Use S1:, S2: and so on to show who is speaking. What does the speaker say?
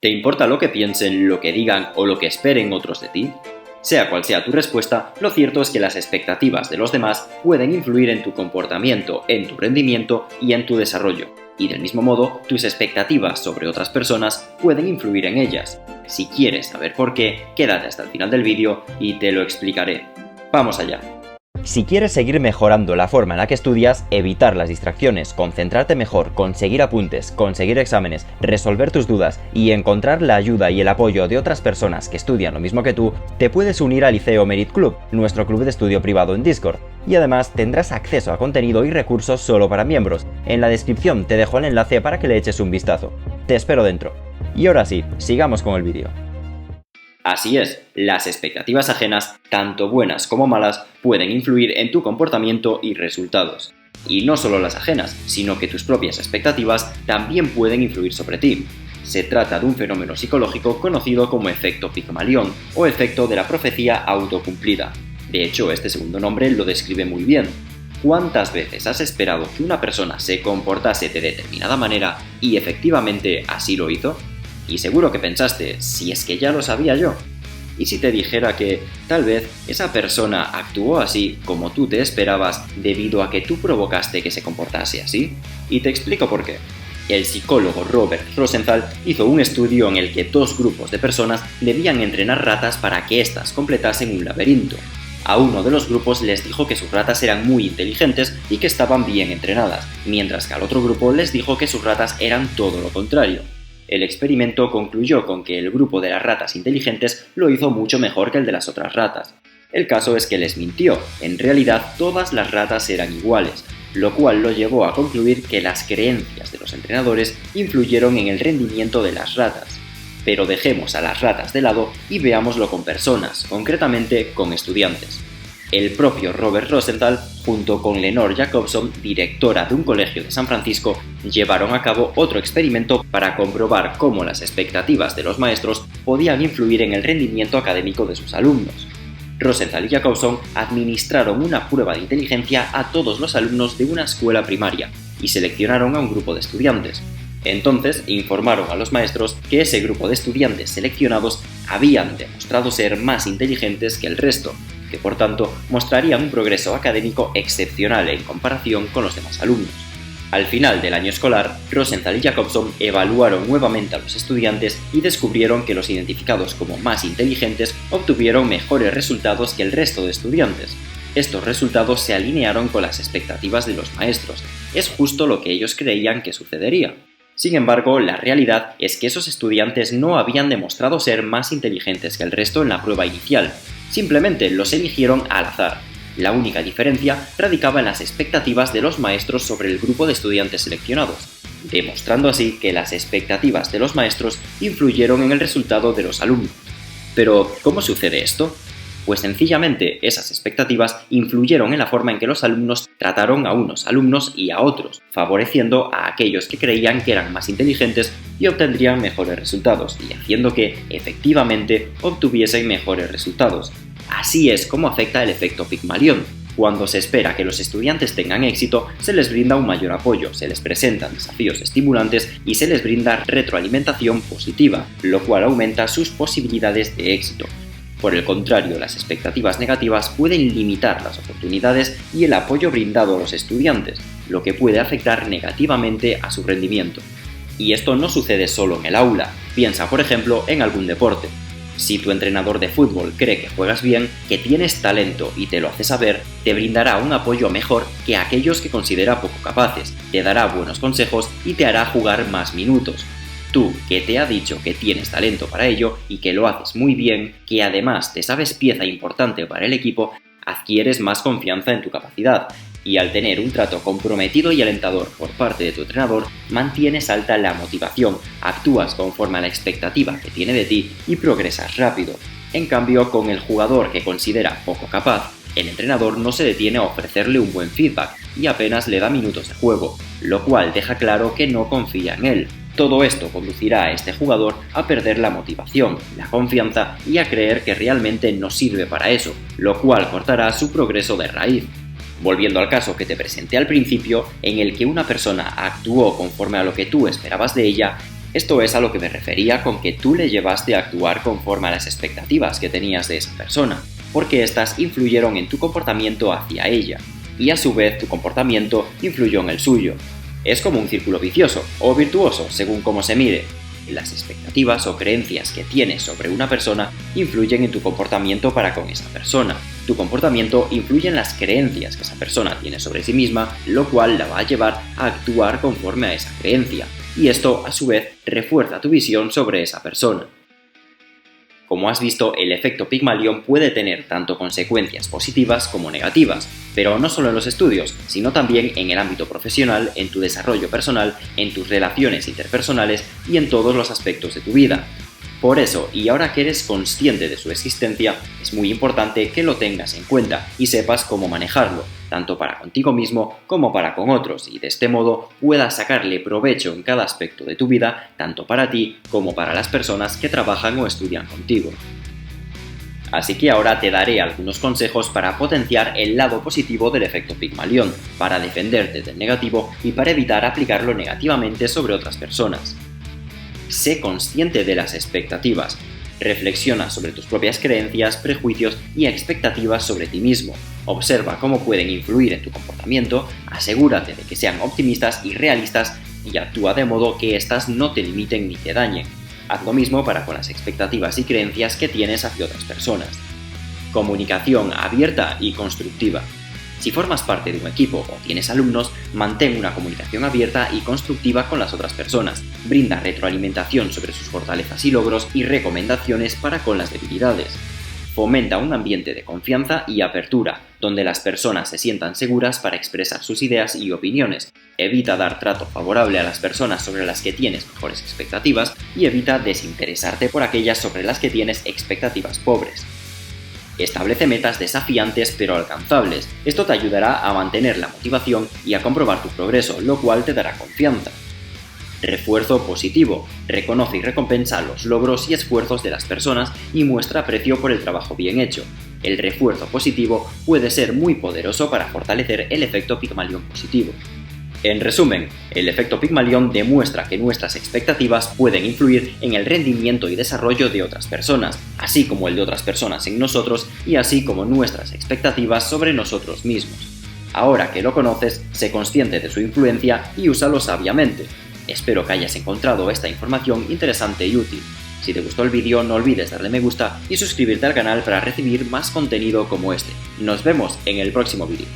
S1: ¿Te importa lo que piensen, lo que digan o lo que esperen otros de ti? Sea cual sea tu respuesta, lo cierto es que las expectativas de los demás pueden influir en tu comportamiento, en tu rendimiento y en tu desarrollo. Y del mismo modo, tus expectativas sobre otras personas pueden influir en ellas. Si quieres saber por qué, quédate hasta el final del vídeo y te lo explicaré. ¡Vamos allá! Si quieres seguir mejorando la forma en la que estudias, evitar las distracciones, concentrarte mejor, conseguir apuntes, conseguir exámenes, resolver tus dudas y encontrar la ayuda y el apoyo de otras personas que estudian lo mismo que tú, te puedes unir al Liceo Merit Club, nuestro club de estudio privado en Discord. Y además tendrás acceso a contenido y recursos solo para miembros. En la descripción te dejo el enlace para que le eches un vistazo. Te espero dentro. Y ahora sí, sigamos con el vídeo. Así es, las expectativas ajenas, tanto buenas como malas, pueden influir en tu comportamiento y resultados. Y no solo las ajenas, sino que tus propias expectativas también pueden influir sobre ti. Se trata de un fenómeno psicológico conocido como efecto Pigmalión o efecto de la profecía autocumplida. De hecho, este segundo nombre lo describe muy bien. ¿Cuántas veces has esperado que una persona se comportase de determinada manera y efectivamente así lo hizo? Y seguro que pensaste, si es que ya lo sabía yo. ¿Y si te dijera que tal vez esa persona actuó así como tú te esperabas debido a que tú provocaste que se comportase así? Y te explico por qué. El psicólogo Robert Rosenthal hizo un estudio en el que dos grupos de personas debían entrenar ratas para que éstas completasen un laberinto. A uno de los grupos les dijo que sus ratas eran muy inteligentes y que estaban bien entrenadas, mientras que al otro grupo les dijo que sus ratas eran todo lo contrario. El experimento concluyó con que el grupo de las ratas inteligentes lo hizo mucho mejor que el de las otras ratas. El caso es que les mintió, en realidad todas las ratas eran iguales, lo cual lo llevó a concluir que las creencias de los entrenadores influyeron en el rendimiento de las ratas. Pero dejemos a las ratas de lado y veámoslo con personas, concretamente con estudiantes. El propio Robert Rosenthal, junto con Lenore Jacobson, directora de un colegio de San Francisco, llevaron a cabo otro experimento para comprobar cómo las expectativas de los maestros podían influir en el rendimiento académico de sus alumnos. Rosenthal y Jacobson administraron una prueba de inteligencia a todos los alumnos de una escuela primaria y seleccionaron a un grupo de estudiantes. Entonces informaron a los maestros que ese grupo de estudiantes seleccionados habían demostrado ser más inteligentes que el resto, que por tanto mostrarían un progreso académico excepcional en comparación con los demás alumnos. Al final del año escolar, Rosenthal y Jacobson evaluaron nuevamente a los estudiantes y descubrieron que los identificados como más inteligentes obtuvieron mejores resultados que el resto de estudiantes. Estos resultados se alinearon con las expectativas de los maestros. Es justo lo que ellos creían que sucedería. Sin embargo, la realidad es que esos estudiantes no habían demostrado ser más inteligentes que el resto en la prueba inicial. Simplemente los eligieron al azar. La única diferencia radicaba en las expectativas de los maestros sobre el grupo de estudiantes seleccionados, demostrando así que las expectativas de los maestros influyeron en el resultado de los alumnos. Pero, ¿cómo sucede esto? Pues sencillamente esas expectativas influyeron en la forma en que los alumnos trataron a unos alumnos y a otros, favoreciendo a aquellos que creían que eran más inteligentes y obtendrían mejores resultados, y haciendo que, efectivamente, obtuviesen mejores resultados. Así es como afecta el efecto Pigmalión. Cuando se espera que los estudiantes tengan éxito, se les brinda un mayor apoyo, se les presentan desafíos estimulantes y se les brinda retroalimentación positiva, lo cual aumenta sus posibilidades de éxito. Por el contrario, las expectativas negativas pueden limitar las oportunidades y el apoyo brindado a los estudiantes, lo que puede afectar negativamente a su rendimiento. Y esto no sucede solo en el aula, piensa por ejemplo en algún deporte. Si tu entrenador de fútbol cree que juegas bien, que tienes talento y te lo hace saber, te brindará un apoyo mejor que aquellos que considera poco capaces, te dará buenos consejos y te hará jugar más minutos. Tú, que te ha dicho que tienes talento para ello y que lo haces muy bien, que además te sabes pieza importante para el equipo, adquieres más confianza en tu capacidad. Y al tener un trato comprometido y alentador por parte de tu entrenador, mantienes alta la motivación, actúas conforme a la expectativa que tiene de ti y progresas rápido. En cambio, con el jugador que considera poco capaz, el entrenador no se detiene a ofrecerle un buen feedback y apenas le da minutos de juego, lo cual deja claro que no confía en él. Todo esto conducirá a este jugador a perder la motivación, la confianza y a creer que realmente no sirve para eso, lo cual cortará su progreso de raíz. Volviendo al caso que te presenté al principio, en el que una persona actuó conforme a lo que tú esperabas de ella, Esto es a lo que me refería con que tú le llevaste a actuar conforme a las expectativas que tenías de esa persona, porque éstas influyeron en tu comportamiento hacia ella, y a su vez tu comportamiento influyó en el suyo. Es como un círculo vicioso, o virtuoso, según cómo se mire. Las expectativas o creencias que tienes sobre una persona influyen en tu comportamiento para con esa persona. Tu comportamiento influye en las creencias que esa persona tiene sobre sí misma, lo cual la va a llevar a actuar conforme a esa creencia, y esto a su vez refuerza tu visión sobre esa persona. Como has visto, el efecto Pigmalión puede tener tanto consecuencias positivas como negativas, pero no solo en los estudios, sino también en el ámbito profesional, en tu desarrollo personal, en tus relaciones interpersonales y en todos los aspectos de tu vida. Por eso, y ahora que eres consciente de su existencia, es muy importante que lo tengas en cuenta y sepas cómo manejarlo, tanto para contigo mismo como para con otros, y de este modo puedas sacarle provecho en cada aspecto de tu vida, tanto para ti como para las personas que trabajan o estudian contigo. Así que ahora te daré algunos consejos para potenciar el lado positivo del efecto Pigmalión, para defenderte del negativo y para evitar aplicarlo negativamente sobre otras personas. Sé consciente de las expectativas. Reflexiona sobre tus propias creencias, prejuicios y expectativas sobre ti mismo. Observa cómo pueden influir en tu comportamiento, asegúrate de que sean optimistas y realistas y actúa de modo que éstas no te limiten ni te dañen. Haz lo mismo para con las expectativas y creencias que tienes hacia otras personas. Comunicación abierta y constructiva. Si formas parte de un equipo o tienes alumnos, mantén una comunicación abierta y constructiva con las otras personas. Brinda retroalimentación sobre sus fortalezas y logros y recomendaciones para con las debilidades. Fomenta un ambiente de confianza y apertura, donde las personas se sientan seguras para expresar sus ideas y opiniones. Evita dar trato favorable a las personas sobre las que tienes mejores expectativas y evita desinteresarte por aquellas sobre las que tienes expectativas pobres. Establece metas desafiantes pero alcanzables. Esto te ayudará a mantener la motivación y a comprobar tu progreso, lo cual te dará confianza. Refuerzo positivo. Reconoce y recompensa los logros y esfuerzos de las personas y muestra aprecio por el trabajo bien hecho. El refuerzo positivo puede ser muy poderoso para fortalecer el efecto Pigmalión positivo. En resumen, el efecto Pigmalión demuestra que nuestras expectativas pueden influir en el rendimiento y desarrollo de otras personas, así como el de otras personas en nosotros y así como nuestras expectativas sobre nosotros mismos. Ahora que lo conoces, sé consciente de su influencia y úsalo sabiamente. Espero que hayas encontrado esta información interesante y útil. Si te gustó el vídeo, no olvides darle me gusta y suscribirte al canal para recibir más contenido como este. Nos vemos en el próximo vídeo.